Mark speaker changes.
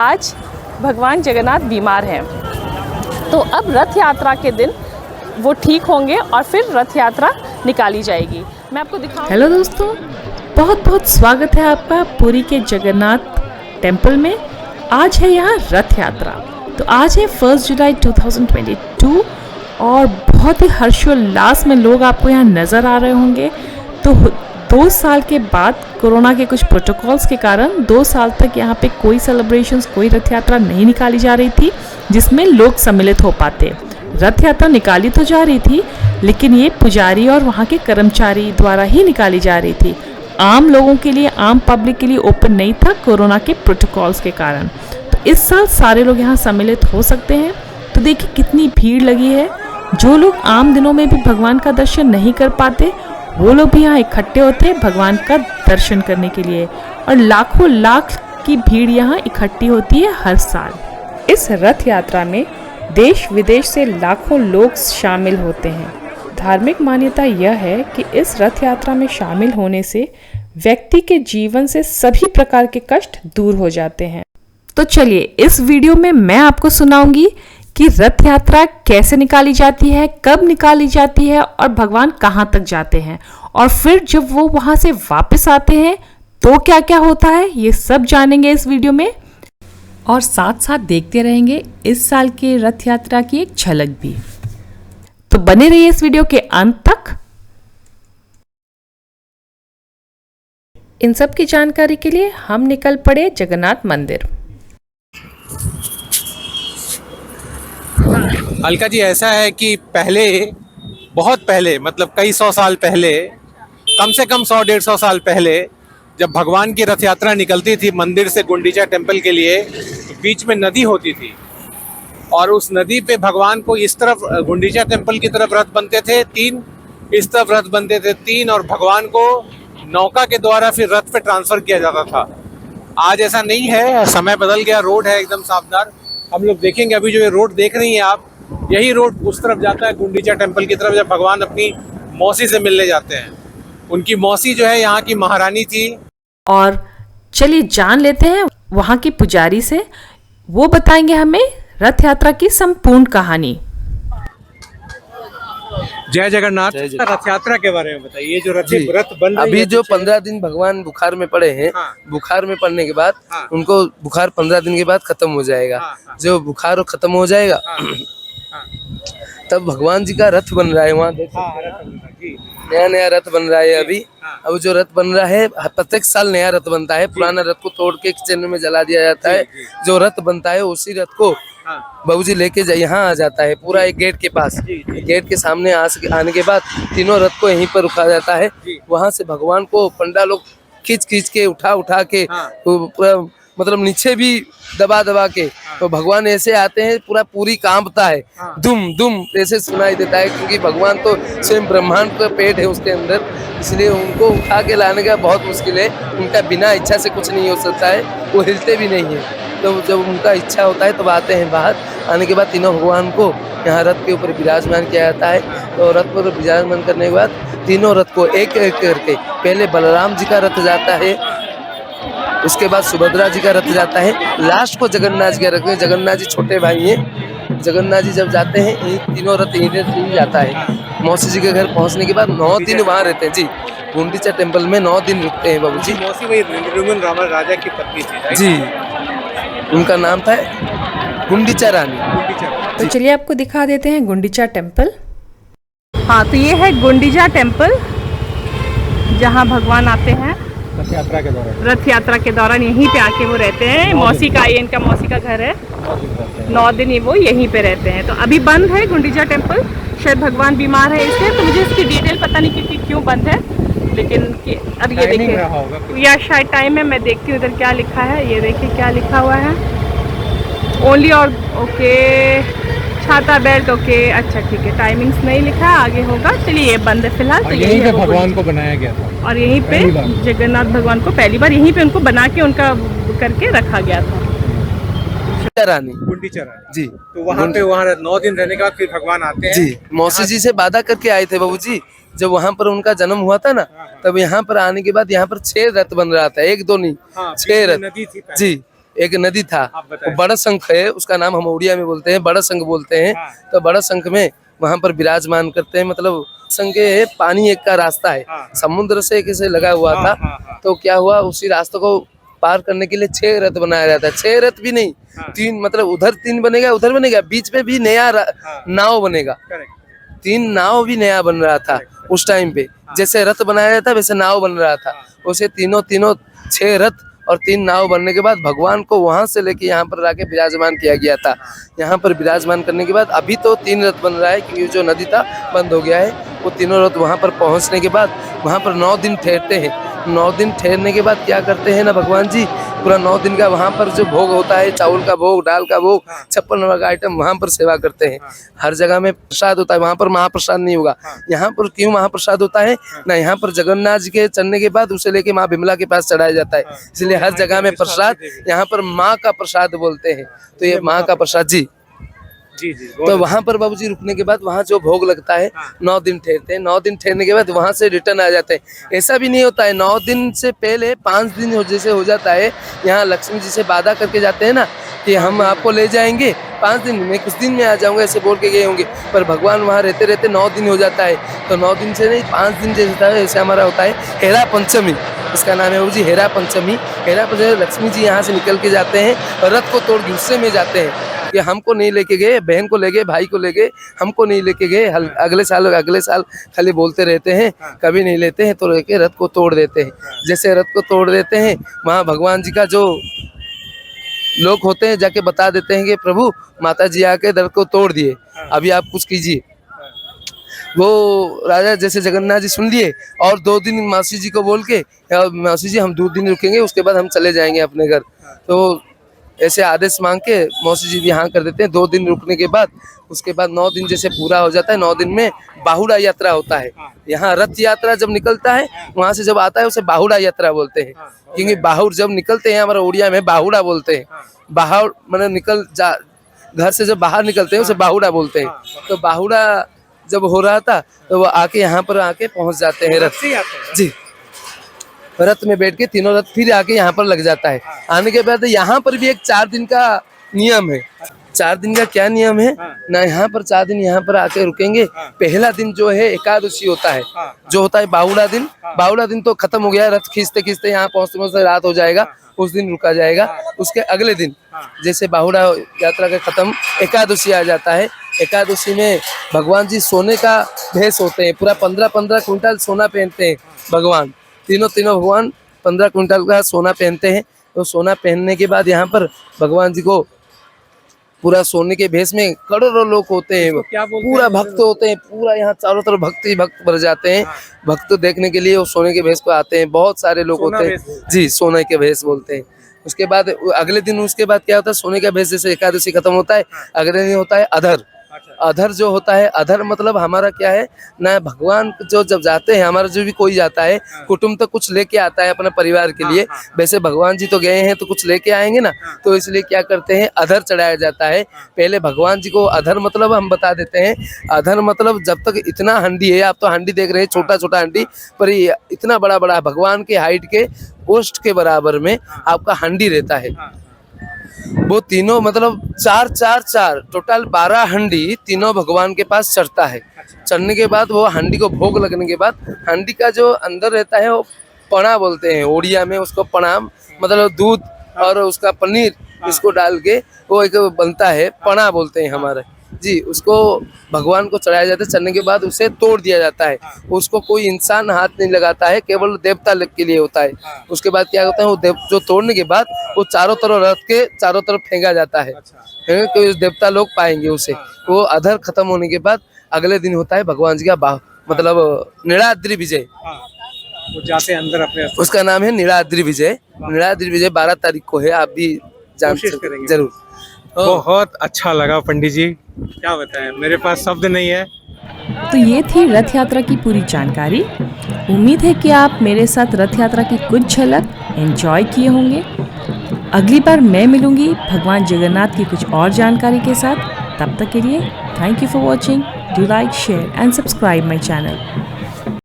Speaker 1: आज भगवान जगन्नाथ बीमार हैं, तो अब रथ यात्रा के दिन वो ठीक होंगे और फिर रथ यात्रा निकाली जाएगी। मैं आपको दिखाऊं। हेलो दोस्तों, बहुत बहुत स्वागत है आपका पुरी के जगन्नाथ टेम्पल में। आज है यहाँ रथ यात्रा। तो आज है 1 जुलाई 2022 और बहुत ही हर्षोल्लास में लोग आपको यहाँ नज़र आ रहे होंगे। तो 2 साल के बाद कोरोना के कुछ प्रोटोकॉल्स के कारण 2 साल तक यहाँ पे कोई सेलिब्रेशंस, कोई रथ यात्रा नहीं निकाली जा रही थी जिसमें लोग सम्मिलित हो पाते। रथ यात्रा निकाली तो जा रही थी, लेकिन ये पुजारी और वहाँ के कर्मचारी द्वारा ही निकाली जा रही थी। आम लोगों के लिए, आम पब्लिक के लिए ओपन नहीं था कोरोना के प्रोटोकॉल्स के कारण। तो इस साल सारे लोग यहाँ सम्मिलित हो सकते हैं। तो देखिए कितनी भीड़ लगी है। जो लोग आम दिनों में भी भगवान का दर्शन नहीं कर पाते, वो लोग भी यहाँ इकट्ठे होते हैं भगवान का दर्शन करने के लिए। और लाखों लाख की भीड़ यहाँ इकट्ठी होती है हर साल। इस रथ यात्रा में देश विदेश से लाखों लोग शामिल होते हैं। धार्मिक मान्यता यह है कि इस रथ यात्रा में शामिल होने से व्यक्ति के जीवन से सभी प्रकार के कष्ट दूर हो जाते हैं। तो चलिए इस वीडियो में मैं आपको सुनाऊंगी कि रथ यात्रा कैसे निकाली जाती है, कब निकाली जाती है और भगवान कहाँ तक जाते हैं, और फिर जब वो वहां से वापस आते हैं तो क्या क्या होता है, ये सब जानेंगे इस वीडियो में। और साथ साथ देखते रहेंगे इस साल के रथ यात्रा की एक झलक भी। तो बने रहिए इस वीडियो के अंत तक। इन सब की जानकारी के लिए हम निकल पड़े जगन्नाथ मंदिर।
Speaker 2: अलका जी, ऐसा है कि पहले, बहुत पहले, मतलब कई 100 साल पहले, कम से कम 100-150 साल पहले, जब भगवान की रथ यात्रा निकलती थी मंदिर से गुंडीचा टेम्पल के लिए, तो बीच में नदी होती थी और उस नदी पे भगवान को इस तरफ गुंडीचा टेम्पल की तरफ रथ बनते थे 3, इस तरफ रथ बनते थे 3, और भगवान को नौका के द्वारा फिर रथ पे ट्रांसफर किया जाता था। आज ऐसा नहीं है, समय बदल गया, रोड है एकदम साफदार। हम लोग देखेंगे अभी जो ये रोड देख रही हैं आप, यही रोड उस तरफ जाता है गुंडीचा टेम्पल की तरफ, जब भगवान अपनी मौसी से मिलने जाते हैं। उनकी मौसी जो है यहाँ की महारानी थी।
Speaker 1: और चलिए जान लेते हैं वहाँ के पुजारी से, वो बताएंगे हमें रथ यात्रा की संपूर्ण कहानी।
Speaker 2: जय जगन्नाथ। रथ यात्रा के बारे में बताइए। ये जो रथ बन रही
Speaker 3: अभी
Speaker 2: है,
Speaker 3: जो 15 दिन भगवान बुखार में पड़े हैं,
Speaker 2: हाँ।
Speaker 3: बुखार में पड़ने के बाद उनको बुखार 15 दिन के बाद खत्म हो जाएगा। जो बुखार खत्म हो जाएगा तब भगवान जी का रथ बन रहा है। वहाँ नया नया रथ बन रहा है अभी। अब जो रथ बन रहा है, प्रत्येक साल नया रथ बनता है। पुराना रथ को तोड़ के किचन में जला दिया जाता है। जो रथ बनता है उसी रथ को बाबूजी लेके यहाँ आ जाता है, पूरा एक गेट के पास। गेट के सामने आने के बाद तीनों रथ को यहीं पर रुका जाता है। वहाँ से भगवान को पंडा लोग खींच खींच के उठा के पूरा, मतलब नीचे भी दबा के, तो भगवान ऐसे आते हैं, पूरी कांपता है, दुम दुम ऐसे सुनाई देता है, क्योंकि भगवान तो स्वयं ब्रह्मांड का पेट है उसके अंदर, इसलिए उनको उठा के लाने का बहुत मुश्किल है। उनका बिना इच्छा से कुछ नहीं हो सकता है, वो हिलते भी नहीं है। तो जब उनका इच्छा होता है तब आते हैं बाहर। आने के बाद तीनों भगवान को यहाँ रथ के ऊपर विराजमान किया जाता है। तो रथ पर विराजमान करने के बाद तीनों रथ को एक एक करके, पहले बलराम जी का रथ जाता है, उसके बाद सुभद्रा जी का रथ जाता है, लास्ट को जगन्नाथ जी का रथ। जगन्नाथ जी छोटे भाई हैं। जगन्नाथ जी जब जाते हैं, तीनों रथ यहीं जाता है। मौसी जी के घर पहुंचने के बाद 9 दिन वहाँ रहते हैं जी। गुंडीचा टेम्पल में 9 दिन रुकते हैं बाबूजी।
Speaker 2: मौसी वही ऋगुन राजा की पत्नी थी
Speaker 3: जी, उनका नाम था गुंडीचा रानी।
Speaker 1: तो चलिए आपको दिखा देते हैं गुंडीचा टेम्पल। हाँ, तो ये है गुंडीचा टेम्पल, जहाँ भगवान आते हैं रथ यात्रा के दौरान यहीं पे आके वो रहते हैं। मौसी का, ये इनका मौसी का घर है। 9 दिन वो यहीं पे रहते हैं। तो अभी बंद है गुंडीचा टेम्पल, शायद भगवान बीमार है इसलिए। तो मुझे इसकी डिटेल पता नहीं कि क्यों बंद है, लेकिन अब ये देखिए, या शायद टाइम है, मैं देखती हूँ इधर क्या लिखा है। ये देखिए क्या लिखा हुआ है, ओनली और ओके, छाता बेल्ट ओके। अच्छा ठीक है, टाइमिंग्स नहीं लिखा है, आगे होगा। चलिए ये बंद है फिलहाल। तो यहीं पे भगवान को बनाया गया था, और यहीं पे जगन्नाथ भगवान को पहली बार यहीं पे उनको बना के उनका करके रखा गया था।
Speaker 2: गुंडीचा रानी जी। तो वहाँ 9 दिन रहने के बाद फिर भगवान आते हैं
Speaker 3: जी। मौसी जी से वादा करके आए थे बाबूजी, जब वहाँ पर उनका जन्म हुआ था ना, तब यहाँ पर आने के बाद यहाँ पर 6 रथ बन रहा था, 1-2 नहीं, 6 रथ जी। एक नदी था, वो बड़ा शंख है, उसका नाम हम उड़िया में बोलते हैं बड़ा शंख बोलते हैं। तो बड़ा शंख में वहाँ पर विराजमान करते हैं, मतलब शंख पानी एक का रास्ता है, समुद्र से किसे लगा हुआ था। तो क्या हुआ, उसी रास्ते को पार करने के लिए 6 रथ बनाया जाता है। 6 रथ भी नहीं, 3, मतलब उधर 3 बनेगा, उधर बनेगा, बीच में भी नया नाव बनेगा। 3 नाव भी नया बन रहा था उस टाइम पे, जैसे रथ बनाया जाता वैसे नाव बन रहा था। उसे तीनों 6 रथ और 3 नाव बनने के बाद भगवान को वहां से लेके यहाँ पर लाके विराजमान किया गया था। यहाँ पर विराजमान करने के बाद अभी तो 3 रथ बन रहा है, क्योंकि जो नदी था बंद हो गया है। वो तीनों रथ वहाँ पर पहुँचने के बाद वहाँ पर 9 दिन ठहरते हैं। 9 दिन ठहरने के बाद क्या करते हैं ना भगवान जी, पूरा 9 दिन का वहाँ पर जो भोग होता है, चावल का भोग, दाल का भोग, 56 नंबर का आइटम, वहाँ पर सेवा करते हैं। हर जगह में प्रसाद होता है, वहाँ पर महाप्रसाद नहीं होगा। यहाँ पर क्यों महाप्रसाद होता है ना, यहाँ पर जगन्नाथ जी के चढ़ने के बाद उसे लेके माँ बिमला के पास चढ़ाया जाता है, इसलिए हर जगह में प्रसाद, यहाँ पर माँ का प्रसाद बोलते हैं। तो ये माँ का प्रसाद जी। तो वहाँ पर बाबूजी रुकने के बाद वहाँ जो भोग लगता है 9 दिन ठहरते हैं। 9 दिन ठहरने के बाद वहाँ से रिटर्न आ जाते हैं। ऐसा भी नहीं होता है, 9 दिन से पहले 5 दिन जैसे हो जाता है। यहाँ लक्ष्मी जी से वादा करके जाते हैं ना कि हम आपको ले जाएंगे 5 दिन में, कुछ दिन में आ जाऊंगा, ऐसे बोल के गए होंगे। पर भगवान वहाँ रहते रहते 9 दिन हो जाता है। तो 9 दिन से नहीं, 5 दिन जैसे होता है, ऐसे हमारा होता है हेरा पंचमी, इसका नाम है जी हेरा पंचमी। हेरा पंचमी लक्ष्मी जी यहाँ से निकल के जाते हैं और रथ को तोड़ गुस्से में जाते हैं कि हमको नहीं लेके गए, बहन को ले गए, भाई को ले गए, हमको नहीं लेके गए। अगले साल खाली बोलते रहते हैं, कभी नहीं लेते हैं। तो लेके रथ को तोड़ देते हैं। जैसे रथ को तोड़ देते हैं, वहाँ भगवान जी का जो लोग होते हैं जाके बता देते हैं कि प्रभु माता जी आके रथ को तोड़ दिए, अभी आप कुछ कीजिए। वो राजा जैसे जगन्नाथ जी सुन लिए और 2 दिन मौसी जी को बोल के, मौसी जी हम 2 दिन रुकेंगे, उसके बाद हम चले जाएंगे अपने घर। तो ऐसे आदेश मांग के मौसी जी भी हाँ कर देते हैं। 2 दिन रुकने के बाद उसके बाद 9 दिन जैसे पूरा हो जाता है, 9 दिन में बाहुड़ा यात्रा होता है। यहाँ रथ यात्रा जब निकलता है, वहाँ से जब आता है उसे बाहुड़ा यात्रा बोलते हैं, क्योंकि बाहुड़ जब निकलते हैं, हमारा उड़िया में बाहुड़ा बोलते हैं। बाहुड़ मतलब घर से जब बाहर निकलते हैं उसे बाहुड़ा बोलते हैं। तो बाहुड़ा जब हो रहा था तो वो आके यहाँ पर आके पहुँच जाते हैं रथ जी। रथ में बैठ के तीनों रथ फिर आके यहाँ पर लग जाता है। आने के बाद यहाँ पर भी एक 4 दिन का नियम है। 4 दिन का क्या नियम है ना, यहाँ पर 4 दिन यहाँ पर आके रुकेंगे। पहला दिन जो है एकादशी होता है, जो होता है बाहुड़ा दिन। बाहुड़ा दिन तो खत्म हो गया, रथ खींचते खींचते यहाँ पहुँचते पहुँचते रात हो जाएगा, उस दिन रुका जाएगा। उसके अगले दिन जैसे बाहुड़ा यात्रा का खत्म, एकादशी आ जाता है। एकादशी में भगवान जी सोने का भेष होते हैं, पूरा 15-15 क्विंटल सोना पहनते हैं भगवान। तीनों भगवान 15 क्विंटल का सोना पहनते हैं। तो सोना पहनने के बाद यहाँ पर भगवान जी को पूरा सोने के भेष में करोड़ों लोग होते हैं, पूरा भक्त होते हैं, पूरा यहाँ चारों तरफ भक्त ही भक्त भर जाते हैं। भक्त देखने के लिए वो सोने के भेष को आते हैं, बहुत सारे लोग होते हैं जी, सोने के भेष बोलते हैं। उसके बाद अगले दिन उसके बाद क्या होता है, सोने का भेष जैसे एकादशी खत्म होता है, अगले दिन होता है अधर। अधर जो होता है, अधर मतलब हमारा क्या है ना, भगवान जो जब जाते हैं, हमारा जो भी कोई जाता है कुटुंब तो कुछ लेके आता है अपने परिवार के लिए। वैसे भगवान जी तो गए हैं तो कुछ लेके आएंगे ना, तो इसलिए क्या करते हैं, अधर चढ़ाया जाता है। पहले भगवान जी को अधर मतलब हम बता देते हैं। अधर मतलब जब तक इतना हंडी है, आप तो हंडी देख रहे हैं, छोटा छोटा हंडी, पर इतना बड़ा बड़ा भगवान के हाइट के ओष्ठ के बराबर में आपका हंडी रहता है। वो तीनों मतलब 4 टोटल 12 हंडी तीनों भगवान के पास चढ़ता है। चढ़ने के बाद वो हंडी को भोग लगने के बाद हंडी का जो अंदर रहता है वो पना बोलते हैं उड़िया में उसको। पनाम मतलब दूध और उसका पनीर इसको डाल के वो एक बनता है, पना बोलते हैं हमारे जी। उसको भगवान को चढ़ाया जाता है। चढ़ने के बाद उसे तोड़ दिया जाता है। उसको कोई इंसान हाथ नहीं लगाता है, केवल देवता के लिए होता है। उसके बाद क्या होता है, वो जो तोड़ने के बाद वो चारों तरफ रथ के चारों तरफ फेंका जाता है, तो देवता लोग पाएंगे उसे। वो अधर खत्म होने के बाद अगले दिन होता है भगवान जी का मतलब नीलाद्री विजय।
Speaker 2: वो जाते हैं अंदर अपने,
Speaker 3: उसका नाम है नीलाद्री विजय। नीलाद्री विजय 12 तारीख को है, आप भी जान सकते जरूर।
Speaker 2: बहुत अच्छा लगा पंडित जी, क्या बताएं, मेरे पास शब्द नहीं है।
Speaker 1: तो ये थी रथ यात्रा की पूरी जानकारी। उम्मीद है कि आप मेरे साथ रथ यात्रा की कुछ झलक एंजॉय किए होंगे। अगली बार मैं मिलूंगी भगवान जगन्नाथ की कुछ और जानकारी के साथ। तब तक के लिए thank you for watching. Do like, share and subscribe my channel.